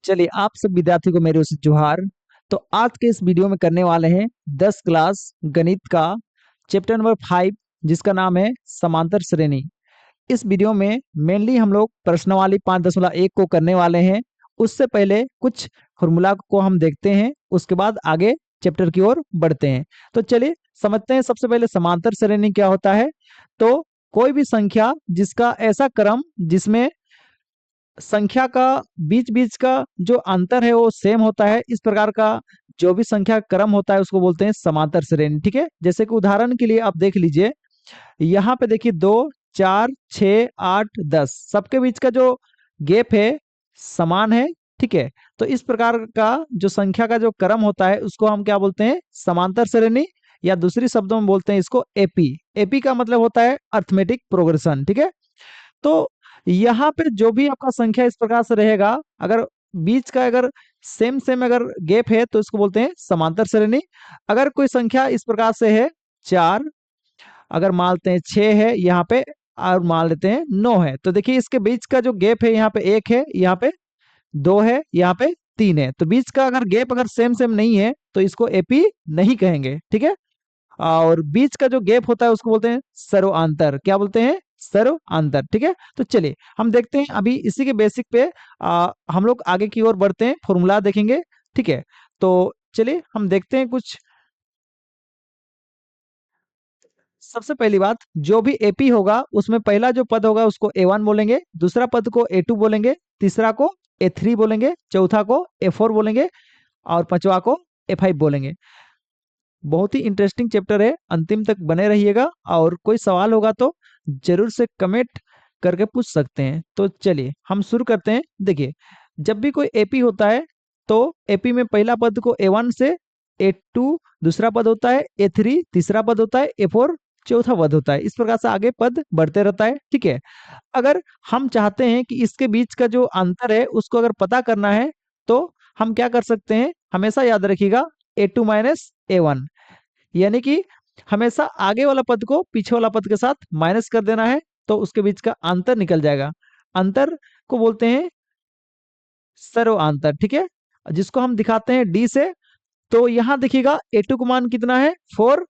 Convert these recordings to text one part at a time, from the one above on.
चलिए आप सब विद्यार्थी को मेरे ओर से जोहार। तो आज के इस वीडियो में करने वाले हैं 10 क्लास गणित का चैप्टर नंबर 5, जिसका नाम है समांतर श्रेणी। इस वीडियो में मेनली हम लोग प्रश्नावली 5.1 को करने वाले हैं। उससे पहले कुछ फॉर्मूला को हम देखते हैं, उसके बाद आगे चैप्टर की ओर बढ़ते हैं। तो चलिए समझते हैं सबसे पहले समांतर श्रेणी क्या होता है। तो कोई भी संख्या जिसका ऐसा क्रम जिसमें संख्या का बीच बीच का जो अंतर है वो सेम होता है, इस प्रकार का जो भी संख्या क्रम होता है उसको बोलते हैं समांतर श्रेणी। ठीक है, जैसे कि उदाहरण के लिए आप देख लीजिए, यहाँ पे देखिए 2, 4, 6, 8, 10 सबके बीच का जो गैप है समान है। ठीक है, तो इस प्रकार का जो संख्या का जो क्रम होता है उसको हम क्या बोलते हैं, समांतर श्रेणी, या दूसरी शब्दों में बोलते हैं इसको एपी। एपी का मतलब होता है अर्थमेटिक प्रोग्रेशन। ठीक है, तो यहाँ पे जो भी आपका संख्या इस प्रकार से रहेगा, अगर बीच का अगर सेम सेम अगर गैप है तो इसको बोलते हैं समांतर श्रेणी। अगर कोई संख्या इस प्रकार से है 4, अगर मान लेते हैं 6 है यहाँ पे, और मान लेते हैं 9 है, तो देखिए इसके बीच का जो गैप है यहाँ पे 1 है, यहाँ पे 2 है, यहाँ पे 3 है। तो बीच का अगर गैप अगर सेम सेम नहीं है तो इसको एपी नहीं कहेंगे। ठीक है, और बीच का जो गैप होता है उसको बोलते हैं सर्वांतर। क्या बोलते हैं, सर्वांतर। ठीक है, तो चलिए हम देखते हैं अभी इसी के बेसिक पे हम लोग आगे की ओर बढ़ते हैं, फॉर्मूला देखेंगे। ठीक है, तो चलिए हम देखते हैं कुछ। सबसे पहली बात, जो भी एपी होगा उसमें पहला जो पद होगा उसको ए1 बोलेंगे, दूसरा पद को ए2 बोलेंगे, तीसरा को ए3 बोलेंगे, चौथा को ए4 बोलेंगे, और पांचवा को ए5 बोलेंगे। बहुत ही इंटरेस्टिंग चैप्टर है, अंतिम तक बने रहिएगा, और कोई सवाल होगा तो जरूर से कमेंट करके पूछ सकते हैं। तो चलिए हम शुरू करते हैं। देखिए, जब भी कोई एपी होता है तो एपी में पहला पद को ए1 से, ए2 दूसरा पद होता है, ए3 तीसरा पद होता है, ए4 चौथा पद होता है। इस प्रकार से आगे पद बढ़ते रहता है। ठीक है, अगर हम चाहते हैं कि इसके बीच का जो अंतर है उसको अगर पता करना है तो हम क्या कर सकते हैं, हमेशा याद रखिएगा ए2 माइनस ए1, यानी कि हमेशा आगे वाला पद को पीछे वाला पद के साथ माइनस कर देना है, तो उसके बीच का अंतर निकल जाएगा। अंतर को बोलते हैं सर्वांतर। ठीक है, जिसको हम दिखाते हैं डी से। तो यहाँ देखिएगा ए2 का मान कितना है 4,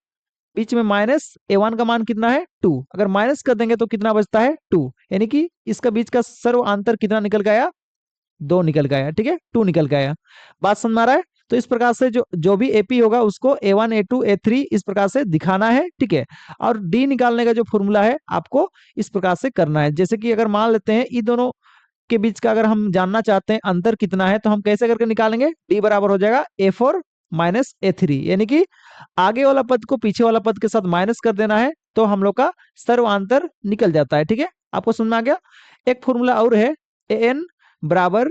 बीच में माइनस ए1 का मान कितना है 2, अगर माइनस कर देंगे तो कितना बचता है 2, यानी कि इसका बीच का सर्वांतर कितना निकल गया, 2 निकल गया। ठीक है, 2 निकल गया। बात समझ में आ रहा है। तो इस प्रकार से जो जो भी एपी होगा उसको ए1 ए2 ए3 इस प्रकार से दिखाना है। ठीक है, और डी निकालने का जो फॉर्मूला है आपको इस प्रकार से करना है। जैसे कि अगर मान लेते हैं इन दोनों के बीच का अगर हम जानना चाहते हैं अंतर कितना है, तो हम कैसे करके निकालेंगे, डी बराबर हो जाएगा ए4 माइनस ए3, यानी कि आगे वाला पद को पीछे वाला पद के साथ माइनस कर देना है, तो हम लोग का सर्वांतर निकल जाता है। ठीक है, आपको समझ में आ गया। एक फॉर्मूला और है, ए एन बराबर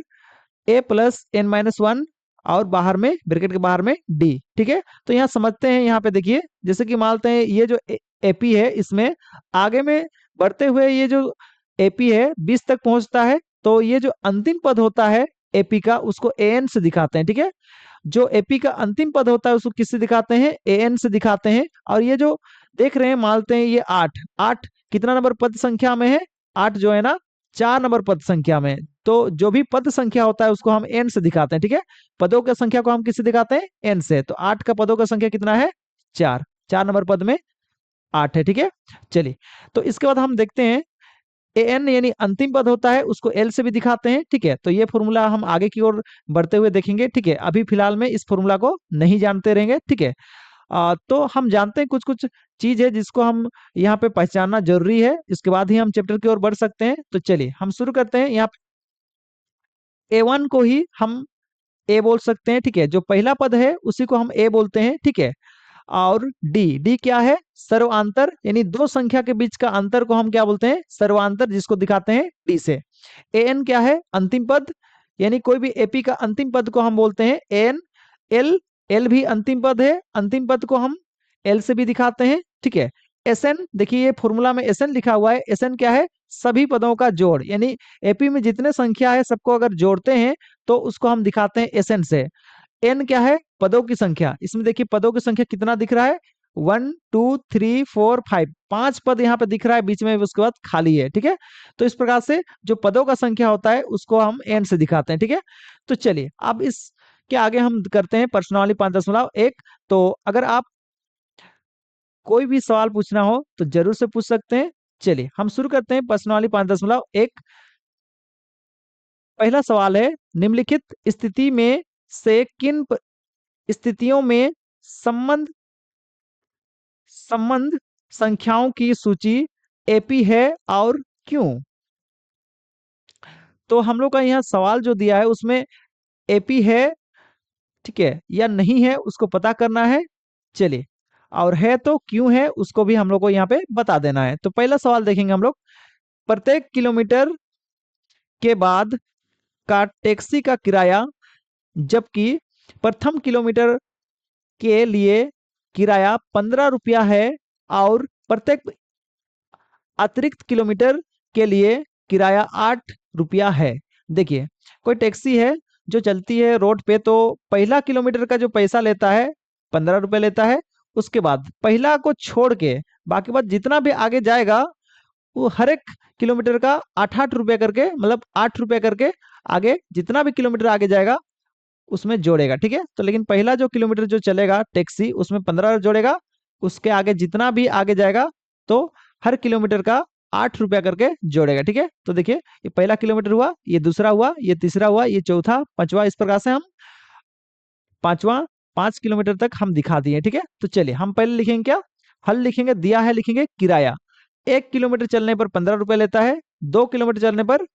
ए प्लस एन माइनस वन, और बाहर में ब्रैकेट के बाहर में डी। ठीक है, तो यहाँ समझते हैं। यहाँ पे देखिए, जैसे कि मानते हैं ये जो एपी है इसमें आगे में बढ़ते हुए ये जो एपी है 20 तक पहुंचता है, तो ये जो अंतिम पद होता है एपी का उसको एन से दिखाते हैं। ठीक है, जो एपी का अंतिम पद होता है उसको किससे दिखाते हैं, एन से दिखाते हैं। और ये जो देख रहे हैं मानते हैं ये 8, 8 कितना नंबर पद संख्या में है, 8 जो है ना 4 नंबर पद संख्या में। तो जो भी पद संख्या होता है उसको हम एन से दिखाते हैं। ठीक है, पदों की संख्या को हम किससे दिखाते हैं, एन से। तो 8 का पदों का संख्या कितना है, 4, 4 नंबर पद में 8 है। ठीक है, चलिए तो इसके बाद हम देखते हैं ए एन यानी अंतिम पद होता है उसको एल से भी दिखाते हैं। ठीक है, तो ये फॉर्मूला हम आगे की ओर बढ़ते हुए देखेंगे। ठीक है, अभी फिलहाल में इस फॉर्मूला को नहीं जानते रहेंगे। ठीक है, तो हम जानते हैं कुछ कुछ चीज है जिसको हम यहाँ पे पहचानना जरूरी है, इसके बाद ही हम चैप्टर की ओर बढ़ सकते हैं। तो चलिए हम शुरू करते हैं। यहाँ ए वन को ही हम ए बोल सकते हैं। ठीक है, जो पहला पद है उसी को हम ए बोलते हैं। ठीक है, और डी, डी क्या है, सर्वांतर, यानी दो संख्या के बीच का अंतर को हम क्या बोलते हैं, सर्वांतर, जिसको दिखाते हैं डी से। ए एन क्या है, अंतिम पद, यानी कोई भी एपी का अंतिम पद को हम बोलते हैं एन। एल, एल भी अंतिम पद है, अंतिम पद को हम एल से भी दिखाते हैं। ठीक है, एस एन, देखिए ये फॉर्मूला में एस एन लिखा हुआ है, एस एन क्या है, सभी पदों का जोड़, यानी एपी में जितने संख्या है सबको अगर जोड़ते हैं तो उसको हम दिखाते हैं एस एन से। एन क्या है, पदों की संख्या, इसमें देखिए पदों की संख्या कितना दिख रहा है, 1 2 3 4 5, 5 पद यहाँ पे दिख रहा है बीच में, उसके बाद खाली है। ठीक है, तो इस प्रकार से जो पदों का संख्या होता है उसको हम एन से दिखाते हैं। ठीक है, तो चलिए अब इस के आगे हम करते हैं प्रश्नावली 5.1। तो अगर आप कोई भी सवाल पूछना हो तो जरूर से पूछ सकते हैं। चलिए हम शुरू करते हैं प्रश्नावली 5.1। पहला सवाल है, निम्नलिखित स्थिति में से किन स्थितियों में संबंध संबंध संख्याओं की सूची एपी है और क्यों? तो हम लोग का यहाँ सवाल जो दिया है उसमें एपी है, ठीक है, या नहीं है उसको पता करना है। चलिए, और है तो क्यों है उसको भी हम लोग को यहाँ पे बता देना है। तो पहला सवाल देखेंगे हम लोग, प्रत्येक किलोमीटर के बाद का टैक्सी का किराया, जबकि प्रथम किलोमीटर के लिए किराया 15 रुपया है और प्रत्येक अतिरिक्त किलोमीटर के लिए किराया 8 रुपया है। देखिए, कोई टैक्सी है जो चलती है रोड पे, तो पहला किलोमीटर का जो पैसा लेता है 15 रुपये लेता है। उसके बाद पहला को छोड़ के बाकी बात जितना भी आगे जाएगा वो हर एक किलोमीटर का 8 8 रुपये करके, मतलब 8 रुपये करके आगे जितना भी किलोमीटर आगे जाएगा उसमें जोड़ेगा। ठीक है, तो लेकिन पहला जो किलोमीटर जो चलेगा टैक्सी उसमें 15 जोड़ेगा, उसके आगे जितना भी आगे जाएगा तो हर किलोमीटर का 8 रुपया करके जोड़ेगा। ठीक है, तो देखिए ये पहला किलोमीटर हुआ, ये दूसरा हुआ, ये तीसरा हुआ, ये चौथा, पांचवा, इस प्रकार से हम पांचवा 5 किलोमीटर तक हम दिखा दिए। ठीक है, तो चलिए हम पहले लिखेंगे क्या, हल लिखेंगे, दिया है लिखेंगे किराया। 1 किलोमीटर चलने पर 15 रुपये लेता है, 2 किलोमीटर चलने पर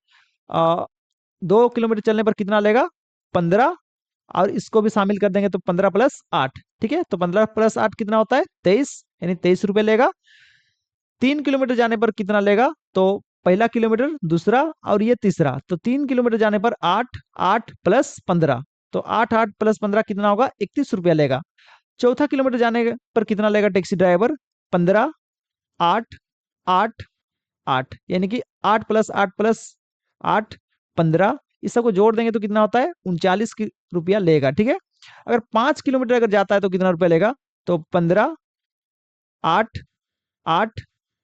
2 किलोमीटर चलने पर कितना लेगा, 15, और इसको भी शामिल कर देंगे तो 15 + 8। ठीक है, तो 15 + 8 कितना होता है, 23, यानी 23 रुपये लेगा। 3 किलोमीटर जाने पर कितना लेगा, तो पहला किलोमीटर, दूसरा और ये तीसरा, तो 3 किलोमीटर जाने पर 8, 8 + 15, तो 8 8 + 15 कितना होगा, 31 रुपया लेगा। चौथा किलोमीटर जाने पर कितना लेगा टैक्सी ड्राइवर, 15, 8, 8, 8, यानी कि 8 + 8 + 8, 15, इस सबको जोड़ देंगे तो कितना होता है, 39 रुपया लेगा। ठीक है, अगर 5 किलोमीटर अगर जाता है तो कितना रुपया लेगा, तो 15, 8, 8,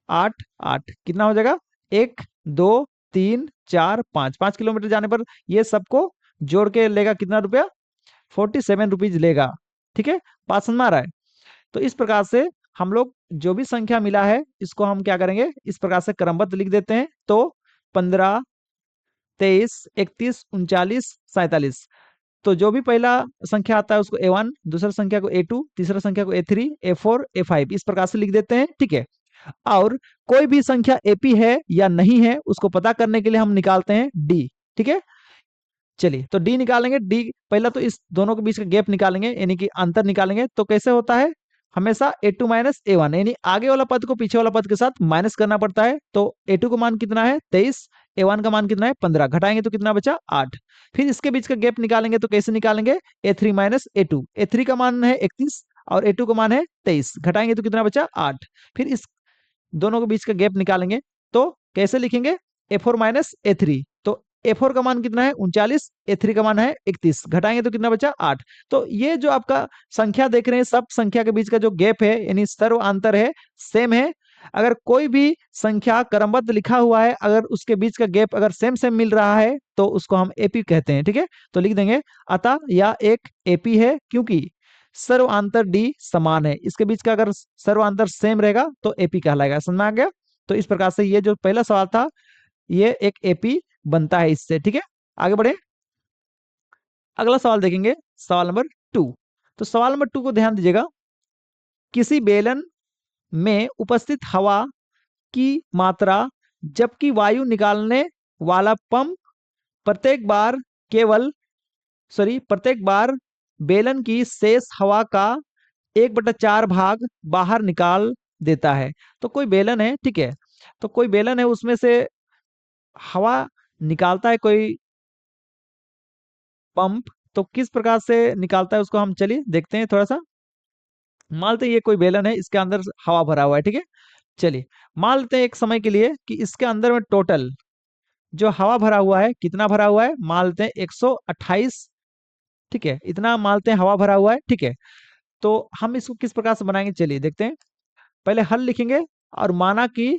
8, 8, कितना हो जाएगा, 1 2 3 4 5, 5 किलोमीटर जाने पर ये सबको जोड़ के लेगा कितना रुपया, 47 रुपीज लेगा। ठीक है, बात समझ में आ रहा है? तो इस प्रकार से हम लोग जो भी संख्या मिला है इसको हम क्या करेंगे, इस प्रकार से क्रमबद्ध लिख देते हैं। तो 15, 23, 31, 39, 47, तो जो भी पहला संख्या आता है उसको A1, दूसरा संख्या को A2, तीसरा संख्या को A3, A4, A5, इस प्रकार से लिख देते हैं। ठीक है, और कोई भी संख्या एपी है या नहीं है उसको पता करने के लिए हम निकालते हैं डी। ठीक है, चलिए तो डी निकालेंगे। डी पहला तो इस दोनों के बीच का गैप निकालेंगे, यानी कि अंतर निकालेंगे। तो कैसे होता है, हमेशा A2 - A1, यानी आगे वाला पद को पीछे वाला पद के साथ माइनस करना पड़ता है। तो A2 का मान कितना है, 23, A1 का मान कितना है, 15, घटाएंगे तो कितना बचा, 8। फिर इसके बीच का गैप निकालेंगे, तो कैसे निकालेंगे, A3 - A2, A3 का मान है 31 और A2 का मान है 23, घटाएंगे तो कितना बचा, 8। फिर इस दोनों के बीच का गैप निकालेंगे, तो कैसे लिखेंगे, A4 - A3, तो A4 का मान कितना है, 39, A3 का मान है 31, घटाएंगे तो कितना बचा, 8। तो ये जो आपका संख्या देख रहे हैं, सब संख्या के बीच का जो गैप है यानी सर्व अंतर है, सेम है। अगर कोई भी संख्या क्रमबद्ध लिखा हुआ है, अगर उसके बीच का गैप अगर सेम सेम मिल रहा है तो उसको हम एपी कहते हैं। ठीक है, तो लिख देंगे अतः यह एक एपी है क्योंकि सर्वांतर डी समान है। इसके बीच का अगर सर्वांतर सेम रहेगा तो एपी कहलाएगा। समझ में आ गया? तो इस प्रकार से ये जो पहला सवाल था ये एक एपी बनता है इससे। ठीक है, आगे बढ़े, अगला सवाल देखेंगे, सवाल नंबर 2। तो सवाल नंबर 2 को ध्यान दीजिएगा, किसी बेलन में उपस्थित हवा की मात्रा जबकि वायु निकालने वाला पंप प्रत्येक बार केवल प्रत्येक बार बेलन की शेष हवा का 1/4 भाग बाहर निकाल देता है। तो कोई बेलन है, ठीक है, तो कोई बेलन है उसमें से हवा निकालता है कोई पंप, तो किस प्रकार से निकालता है उसको हम चलिए देखते हैं थोड़ा सा। मान लेते हैं ये कोई बेलन है, इसके अंदर हवा भरा हुआ है। ठीक है, चलिए मान लेते हैं एक समय के लिए कि इसके अंदर में टोटल जो हवा भरा हुआ है कितना भरा हुआ है, मान लेते हैं 128। ठीक है, इतना मान लेते हैं हवा भरा हुआ है। ठीक है, तो हम इसको किस प्रकार से बनाएंगे, चलिए देखते हैं। पहले हल लिखेंगे और माना कि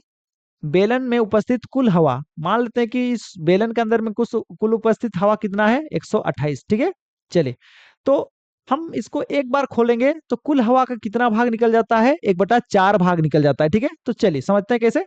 बेलन में उपस्थित कुल हवा, मान लेते हैं कि इस बेलन के अंदर में कुछ कुल उपस्थित हवा कितना है, 128, ठीक है। चलिए, तो हम इसको एक बार खोलेंगे तो कुल हवा का कितना भाग निकल जाता है, 1/4 भाग निकल जाता है, ठीक है। तो चलिए समझते हैं कैसे।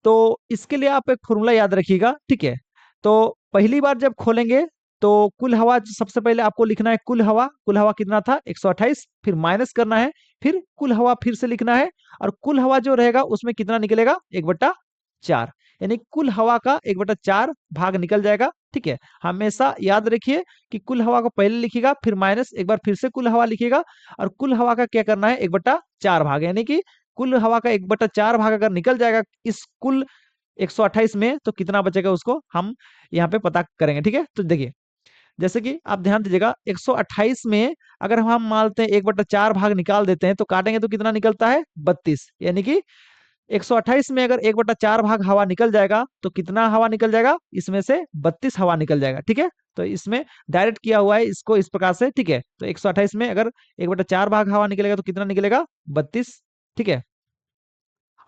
तो इसके लिए आप एक फॉर्मूला याद रखिएगा, ठीक है। तो पहली बार जब खोलेंगे तो कुल हवा सबसे पहले आपको लिखना है, कुल हवा कितना था 128, फिर माइनस करना है, फिर कुल हवा फिर से लिखना है, और कुल हवा जो रहेगा उसमें कितना निकलेगा, 1/4, यानी कुल हवा का 1/4 भाग निकल जाएगा, ठीक है। हमेशा याद रखिए कि कुल हवा को पहले लिखिएगा, फिर माइनस, एक बार फिर से कुल हवा लिखिएगा, और कुल हवा का क्या करना है, 1/4 भाग, यानी कि कुल हवा का 1/4 भाग अगर निकल जाएगा इस कुल 128 में, तो कितना बचेगा उसको हम यहाँ पे पता करेंगे, ठीक है। तो देखिए, जैसे कि आप ध्यान दीजिएगा, 128 में अगर हम मानते हैं 1/4 भाग निकाल देते हैं तो काटेंगे तो कितना निकलता है, 32, यानी कि 128 में अगर 1/4 भाग हवा निकल जाएगा तो कितना हवा निकल जाएगा, इसमें से 32 हवा निकल जाएगा, ठीक है। तो इसमें डायरेक्ट किया हुआ है इसको इस प्रकार से, ठीक है। तो 128 में अगर 1/4 भाग हवा निकलेगा तो कितना निकलेगा, 32, ठीक है।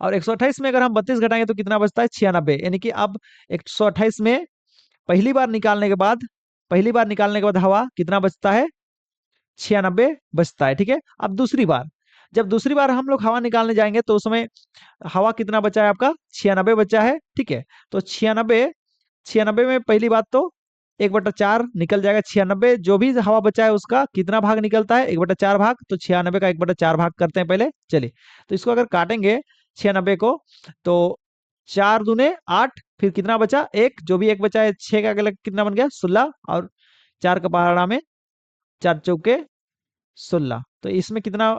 और 128 में अगर हम 32 घटाएंगे तो कितना बचता है, 96, यानी कि अब 128 में पहली बार निकालने के बाद हवा कितना बचता है, 96 बचता है, ठीक है। अब जब दूसरी बार हम लोग हवा निकालने जाएंगे तो उसमें हवा कितना बचा है आपका, 96 बचा है, ठीक है। तो 96 में पहली बात तो 1/4 निकल जाएगा, 96 जो भी हवा बचा है उसका कितना भाग निकलता है, 1/4 भाग, तो 96 का 1/4 भाग करते हैं पहले, चलिए। तो इसको अगर काटेंगे 96 को, तो 4 दूने 8, फिर कितना बचा, एक, जो भी एक बचा है, 6 का अगला कितना बन गया, 16, और 4 का पहाड़ा में 4 चौके 16, तो इसमें कितना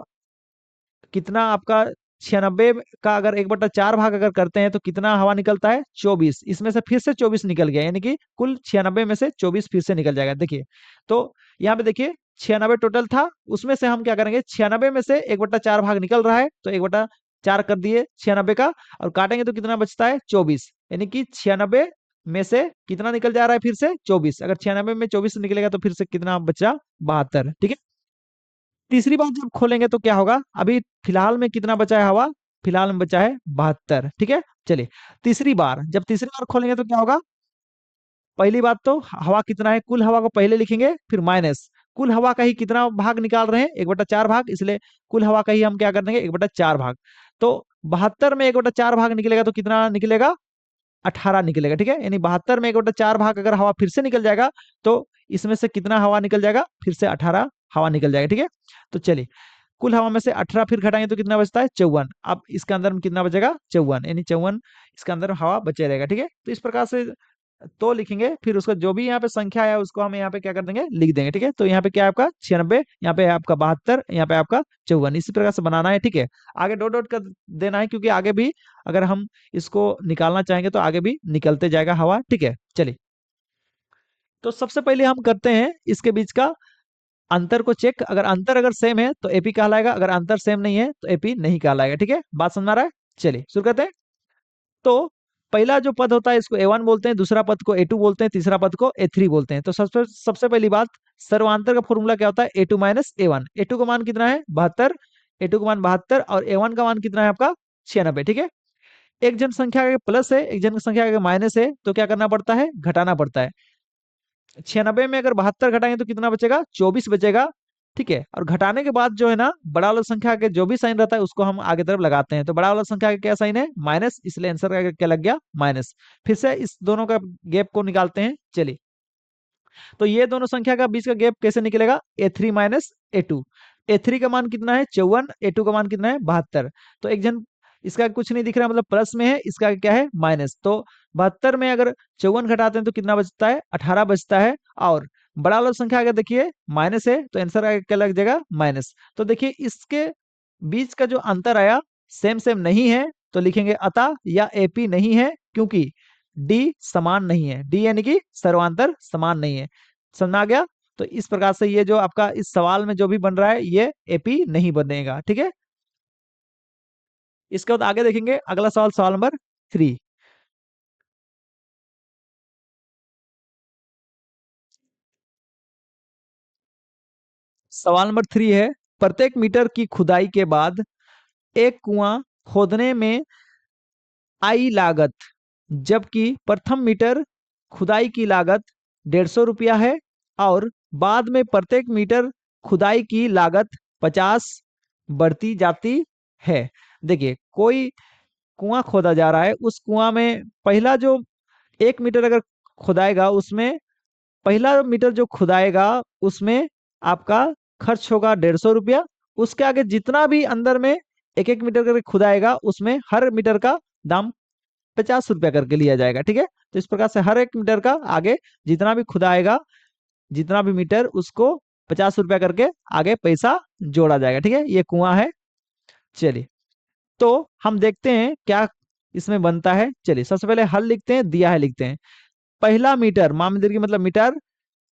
कितना आपका 96 का अगर 1/4 भाग अगर करते हैं तो कितना हवा निकलता है, 24, इसमें से फिर से 24 निकल गया, यानी कि कुल 96 में से 24 फिर से निकल जाएगा, देखिए। तो यहाँ पे देखिए 96 टोटल था, उसमें से हम क्या करेंगे, 96 में से 1/4 भाग निकल रहा है तो 1/4 कर दिए 96 का, और काटेंगे तो कितना बचता है, 24, यानी कि 96 में से कितना निकल जा रहा है, फिर से 24, अगर 96 में 24 निकलेगा तो फिर से कितना बचा, 72, ठीक है। तीसरी बार जब खोलेंगे तो क्या होगा, अभी फिलहाल में कितना बचा है हवा, फिलहाल में बचा है 72, ठीक है। चलिए, तीसरी बार खोलेंगे तो क्या होगा, पहली बात तो हवा कितना है, कुल हवा को पहले लिखेंगे, फिर माइनस कुल हवा का ही कितना भाग निकाल रहे हैं, 1/4 भाग, इसलिए कुल हवा का ही हम क्या कर देंगे, 1/4 भाग। तो 72 में 1/4 भाग निकलेगा तो कितना निकलेगा, 18 निकलेगा, ठीक है। यानी 72 में 1/4 भाग अगर हवा फिर से निकल जाएगा तो इसमें से कितना हवा निकल जाएगा, फिर से 18 हवा निकल जाएगा, ठीक है। तो चलिए, कुल हवा में से 18 फिर घटाएंगे तो कितना बचता है, 54, अब इसके अंदर में कितना बचेगा, 54, यानी 54 इसके अंदर हवा बचे रहेगा, ठीक है। तो इस प्रकार से तो लिखेंगे, फिर उसका जो भी यहाँ पे संख्या है उसको हम यहाँ पे क्या कर देंगे, लिख देंगे, ठीक है। तो यहाँ पे क्या है आपका 96, यहाँ पे है आपका 72, यहाँ पे आपका 54, इसी प्रकार से बनाना है, ठीक है। आगे डॉट डॉट कर देना है, क्योंकि आगे भी अगर हम इसको निकालना चाहेंगे तो आगे भी निकलते जाएगा हवा, ठीक है। चलिए, तो सबसे पहले हम करते हैं इसके बीच का अंतर को चेक, अगर सेम है तो एपी कहलाएगा, अगर अंतर सेम नहीं है तो एपी नहीं कहलाएगा, ठीक है। बात समझ में आ रहा है, चलिए शुरू करते हैं। तो पहला जो पद होता है इसको ए वन बोलते हैं, दूसरा पद को ए टू बोलते हैं, तीसरा पद को ए थ्री बोलते हैं। तो सबसे सबसे पहली बात, सर्वांतर का फॉर्मूला क्या होता है, a two minus a one. A two का मान कितना है, 72, ए टू का मान 72, और ए वन का मान कितना है आपका, 96, ठीक है। एक जन संख्या का प्लस है, एक जन संख्या का माइनस है, तो क्या करना पड़ता है, घटाना पड़ता है। 96 में अगर 72 घटाएंगे तो कितना बचेगा, 24 बचेगा, ठीक है। और घटाने के बाद जो है ना, बड़ा वाला संख्या के जो भी साइन रहता है उसको हम आगे तरफ लगाते हैं। तो बड़ा वाला संख्या का क्या साइन है, माइनस, इसलिए आंसर का क्या लग गया, माइनस। फिर से इस दोनों का गैप को निकालते हैं, चलिए। तो ये दोनों संख्या का बीच का गैप कैसे निकलेगा, a three minus a two. ए3 का मान कितना है, 54, ए टू का मान कितना है, 72। तो एक जन इसका कुछ नहीं दिख रहा, मतलब प्लस में है, इसका क्या है, माइनस। तो 72 में अगर 54 घटाते हैं तो कितना बचता है, 18 बचता है। और बड़ा वाला संख्या अगर देखिए माइनस है तो आंसर क्या लग जाएगा, माइनस। तो देखिए इसके बीच का जो अंतर आया सेम सेम नहीं है, तो लिखेंगे अतः या एपी नहीं है, क्योंकि डी समान नहीं है, डी यानी कि सर्वांतर समान नहीं है। समझ में आ गया। तो इस प्रकार से ये जो आपका इस सवाल में जो भी बन रहा है ये एपी नहीं बनेगा, ठीक है। इसके बाद आगे देखेंगे अगला सवाल, सवाल नंबर 3। सवाल नंबर 3 है, प्रत्येक मीटर की खुदाई के बाद एक कुआं खोदने में आई लागत, जबकि प्रथम मीटर खुदाई की लागत 150 रुपया है और बाद में प्रत्येक मीटर खुदाई की लागत 50 बढ़ती जाती है। देखिए, कोई कुआं खोदा जा रहा है, उस कुआं में पहला जो 1 मीटर अगर खुदाएगा, उसमें पहला मीटर जो खुदाएगा उसमें आपका खर्च होगा 150 रुपया। उसके आगे जितना भी अंदर में एक एक मीटर करके खुदाएगा, उसमें हर मीटर का दाम 50 रुपया करके लिया जाएगा। ठीक है, तो इस प्रकार से हर एक मीटर का आगे जितना भी खुदाएगा, जितना भी मीटर, उसको 50 रुपया करके आगे पैसा जोड़ा जाएगा। ठीक है, ये कुआं है। चलिए, तो हम देखते हैं क्या इसमें बनता है। चलिए, सबसे पहले हल लिखते हैं, दिया है लिखते हैं। पहला मीटर, मामदीर की मतलब मीटर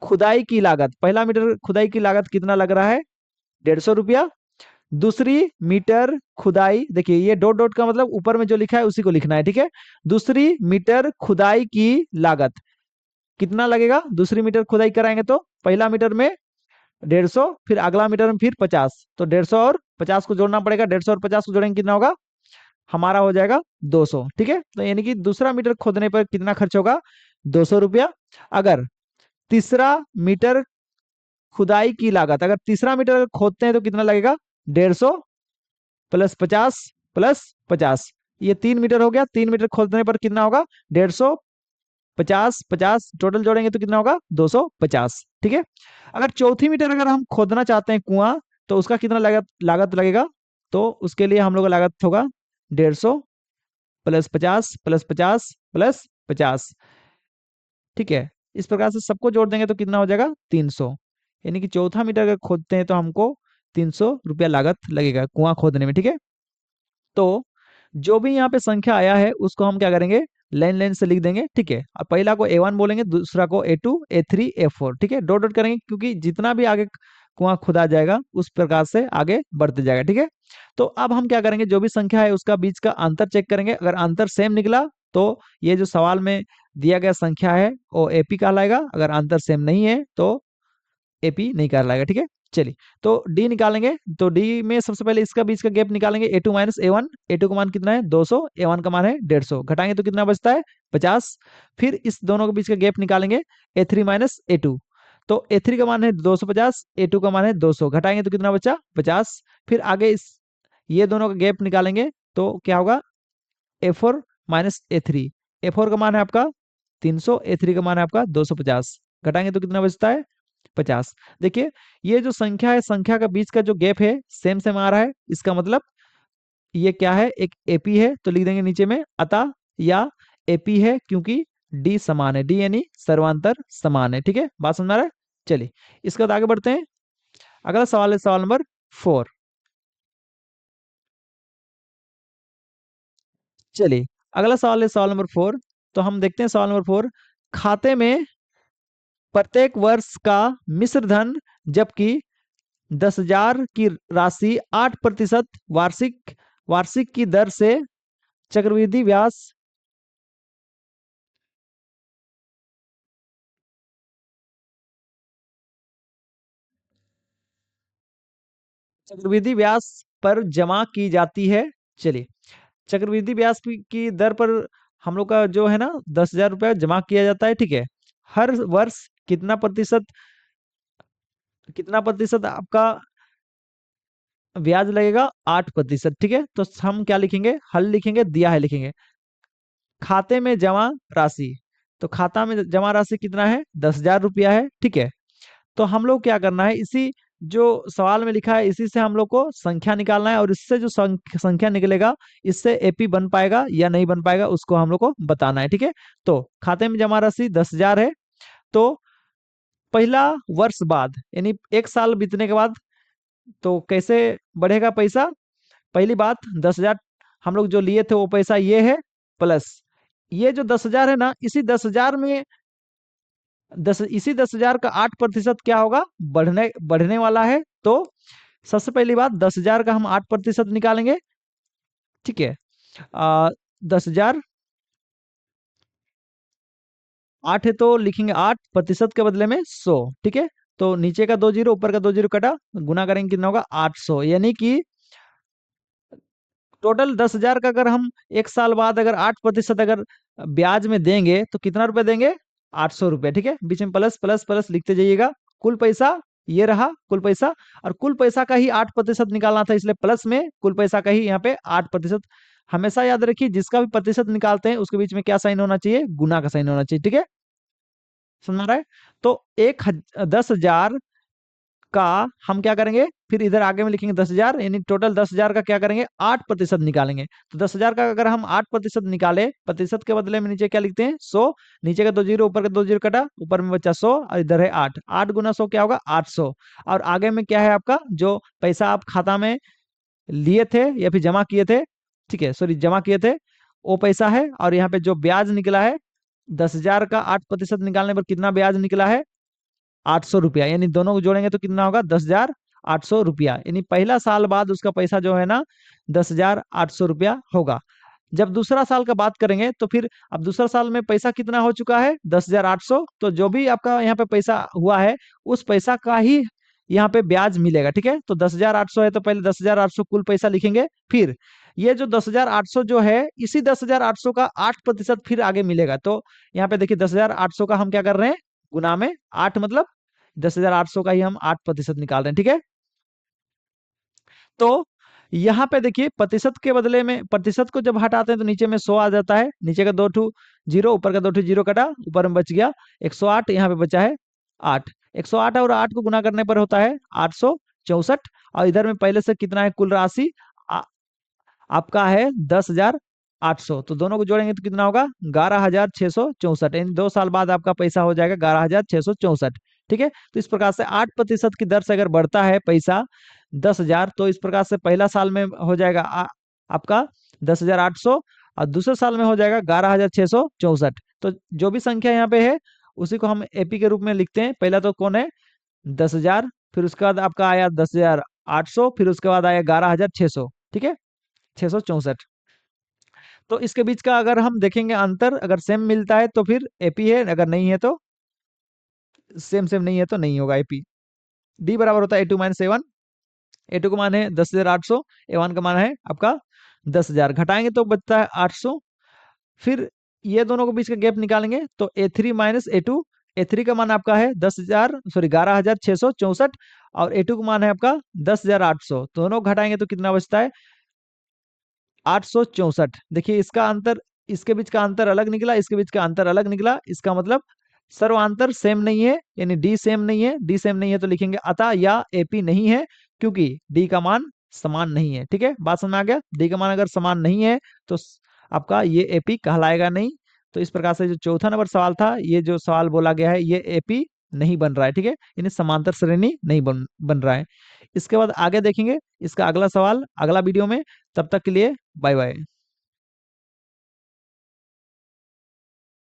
खुदाई की लागत, पहला मीटर खुदाई की लागत कितना लग रहा है? 150 रुपया। दूसरी मीटर खुदाई, देखिए ये डॉट डॉट का मतलब ऊपर में जो लिखा है उसी को लिखना है। ठीक है, दूसरी मीटर खुदाई की लागत कितना लगेगा? दूसरी मीटर खुदाई कराएंगे तो पहला मीटर में 150, फिर अगला मीटर में फिर 50, तो 150 और 50 को जोड़ना पड़ेगा। 150 और 50 को जोड़ेंगे कितना होगा? हमारा हो जाएगा 200। ठीक है, तो यानी कि दूसरा मीटर खोदने पर कितना खर्च होगा? 200 रुपया। अगर तीसरा मीटर खुदाई की लागत, अगर तीसरा मीटर अगर खोदते हैं तो कितना लगेगा? 150 प्लस 50 प्लस 50, ये 3 मीटर हो गया। 3 मीटर खोदने पर कितना होगा? 150, 50, 50 टोटल जोड़ेंगे तो कितना होगा? 250। ठीक है, अगर चौथी मीटर अगर हम खोदना चाहते हैं कुआं, तो उसका कितना लागत लागत लगेगा? तो उसके लिए हम लोग का लागत होगा 150 प्लस 50 प्लस 50 प्लस 50। ठीक है, इस प्रकार से सबको जोड़ देंगे तो कितना हो जाएगा? 300। यानी कि चौथा मीटर अगर खोदते हैं तो हमको 300 रुपया लागत लगेगा कुआं खोदने में। ठीक है, तो जो भी यहाँ पे संख्या आया है उसको हम क्या करेंगे? लाइन लाइन से लिख देंगे। ठीक है, अब पहला को A1 बोलेंगे, दूसरा को A2, A3, A4। ठीक है, डॉट डॉट करेंगे क्योंकि जितना भी आगे कुआं खुदा जाएगा उस प्रकार से आगे बढ़ते जाएगा। ठीक है, तो अब हम क्या करेंगे? जो भी संख्या है उसका बीच का अंतर चेक करेंगे। अगर अंतर सेम निकला तो ये जो सवाल में दिया गया संख्या है वो एपी कहलाएगा। अगर अंतर सेम नहीं है तो एपी नहीं कहलाएगा। ठीक है, चलिए, तो डी निकालेंगे। तो डी में सबसे पहले इसका बीच का गैप निकालेंगे। A2 माइनस A1, A2 का मान कितना है? 200, A1 का मान है 150, घटाएंगे तो कितना बचता है? 50। फिर इस दोनों के बीच का गैप निकालेंगे, A3 माइनस A2। तो A3 का मान है 250, A2 का मान है 200, घटाएंगे तो कितना बचा? 50। फिर आगे इस ये दोनों का गैप निकालेंगे तो क्या होगा? A4 minus A3। A4 का मान है आपका 300, A3 का मान है आपका 250, घटाएंगे तो कितना बचता है? 50। देखिए, ये जो संख्या है, संख्या का बीच का जो गैप है सेम सेम आ रहा है। इसका मतलब ये क्या है? एक एपी है, तो लिख देंगे नीचे में अतः या एपी है, क्योंकि डी समान है। डी यानी सर्वांतर समान है। ठीक है, बात समझ में आ रहा है? चलिए, इसके बाद आगे बढ़ते हैं। अगला सवाल है सवाल नंबर 4। चलिए, अगला सवाल है सवाल नंबर 4। तो हम देखते हैं सवाल नंबर 4। खाते में प्रत्येक वर्ष का मिश्र धन, जबकि 10,000 की राशि 8% वार्षिक वार्षिक की दर से चक्रवृद्धि ब्याज चक्रवृद्धि ब्याज पर जमा की जाती है। चलिए, चक्रवृद्धि ब्याज की दर पर हम लोग का जो है ना 10,000 रुपया जमा किया जाता है। ठीक है, हर वर्ष कितना प्रतिशत आपका ब्याज लगेगा? 8%। ठीक है, तो हम क्या लिखेंगे? हल लिखेंगे, दिया है लिखेंगे। खाते में जमा राशि, तो खाता में जमा राशि कितना है? 10,000 रुपया है। ठीक है, तो हम लोग क्या करना है? इसी जो सवाल में लिखा है इसी से हम लोग को संख्या निकालना है, और इससे जो संख्या निकलेगा इससे एपी बन पाएगा या नहीं बन पाएगा उसको हम लोग को बताना है। ठीक है, तो खाते में जमा राशि 10,000 है, तो पहला वर्ष बाद यानी 1 साल बीतने के बाद तो कैसे बढ़ेगा पैसा? पहली बात, 10,000 हम लोग जो लिए थे वो पैसा ये है, प्लस ये जो 10,000 है ना, इसी 10,000 का 8% क्या होगा? बढ़ने बढ़ने वाला है। तो सबसे पहली बात, 10,000 का हम 8% निकालेंगे। ठीक है, 10,000 8 है तो लिखेंगे 8% के बदले में 100। ठीक है, तो नीचे का 2 जीरो ऊपर का 2 जीरो कटा, गुना करेंगे कितना होगा 800, यानी कि टोटल 10,000 का अगर हम एक साल बाद अगर 8% अगर ब्याज में देंगे तो कितना रुपए देंगे, 800 रुपये। ठीक है, बीच में प्लस प्लस प्लस लिखते जाइएगा। कुल पैसा ये रहा कुल पैसा, और कुल पैसा का ही 8% निकालना था, इसलिए प्लस में कुल पैसा का ही यहाँ पे 8%। हमेशा याद रखिए जिसका भी प्रतिशत निकालते हैं उसके बीच में क्या साइन होना चाहिए, गुना का साइन होना चाहिए। ठीक है, समझ में आ रहा है। तो 10,000 का हम क्या करेंगे, फिर इधर आगे में लिखेंगे 10,000, यानी टोटल 10,000 का क्या करेंगे, 8% निकालेंगे। तो 10,000 का अगर हम 8% निकाले, प्रतिशत के बदले में नीचे क्या लिखते हैं 100, नीचे का 2 जीरो ऊपर का 2 जीरो कटा, ऊपर में बचा 100 और इधर है 8, 8 गुना 100 क्या होगा 800। और आगे में क्या है आपका, जो पैसा आप खाता में लिए थे या फिर जमा किए थे, ठीक है सॉरी जमा किए थे, वो पैसा है। और यहाँ पे जो ब्याज निकला है 10,000 का 8% निकालने पर कितना ब्याज निकला है, 800 रुपया, यानी दोनों को जोड़ेंगे तो कितना होगा 10,800 रुपया, यानी पहला साल बाद उसका पैसा जो है ना 10,800 रुपया होगा। जब दूसरा साल का बात करेंगे तो फिर अब दूसरा साल में पैसा कितना हो चुका है 10,800, तो जो भी आपका यहाँ पे पैसा हुआ है उस पैसा का ही यहाँ पे ब्याज मिलेगा। ठीक है, तो 10,800 है तो पहले 10,800 कुल पैसा लिखेंगे, फिर ये जो 10,800 जो है इसी 10,800 का 8% फिर आगे मिलेगा। तो यहाँ पे देखिए 10,800 का हम क्या कर रहे हैं, गुना में 8, मतलब 10,800 का ही हम 8% निकाल रहे हैं। ठीक है, तो यहाँ पे देखिए प्रतिशत के बदले में, प्रतिशत को जब हटाते हैं तो नीचे में 100 आ जाता है, नीचे का 2 ठू जीरो ऊपर का 2 ठू जीरो कटा, ऊपर में बच गया 108, यहाँ पे बचा है 8, 108 और 8 को गुना करने पर होता है 864। और इधर में पहले से कितना है कुल राशि आपका है 10,800, तो दोनों को जोड़ेंगे तो कितना होगा 11,664, यानी 2 साल बाद आपका पैसा हो जाएगा 11,664। ठीक है, तो इस प्रकार से 8% की दर से अगर बढ़ता है पैसा 10,000, तो इस प्रकार से पहला साल में हो जाएगा आपका 10,800 और दूसरे साल में हो जाएगा 11,664। तो जो भी संख्या यहाँ पे है उसी को हम एपी के रूप में लिखते हैं। पहला तो कौन है 10,000, फिर उसके बाद आपका आया 10,800, फिर उसके बाद आया 11,600। ठीक है, 664। तो इसके बीच का अगर हम देखेंगे अंतर, अगर सेम मिलता है तो फिर एपी है, अगर नहीं है तो सेम सेम नहीं है तो नहीं होगा एपी। डी बराबर होता है A2 - A1, A2 का मान है 10,800, A1 का मान है आपका 10,000, घटाएंगे तो बचता है 800। फिर ये दोनों के बीच का गैप निकालेंगे तो A3 - A2, A3 का मान आपका है 10,000 सॉरी 11,664 और A2 का मान है आपका 10,800, दोनों घटाएंगे तो कितना बचता है 864। देखिए इसका अंतर, इसके बीच का अंतर अलग निकला, इसके बीच का अंतर अलग निकला, इसका मतलब सर्वांतर सेम नहीं है, यानी डी सेम नहीं है। डी सेम नहीं है तो लिखेंगे अतः या एपी नहीं है, क्योंकि डी का मान समान नहीं है। ठीक है, बात समझ में आ गया, डी का मान अगर समान नहीं है तो आपका ये एपी कहलाएगा नहीं। तो इस प्रकार से जो चौथा नंबर सवाल था, ये जो सवाल बोला गया है ये एपी नहीं बन रहा है। ठीक है, यानी समांतर श्रेणी नहीं बन रहा है। इसके बाद आगे देखेंगे इसका अगला सवाल अगला वीडियो में। तब तक के लिए बाय बाय।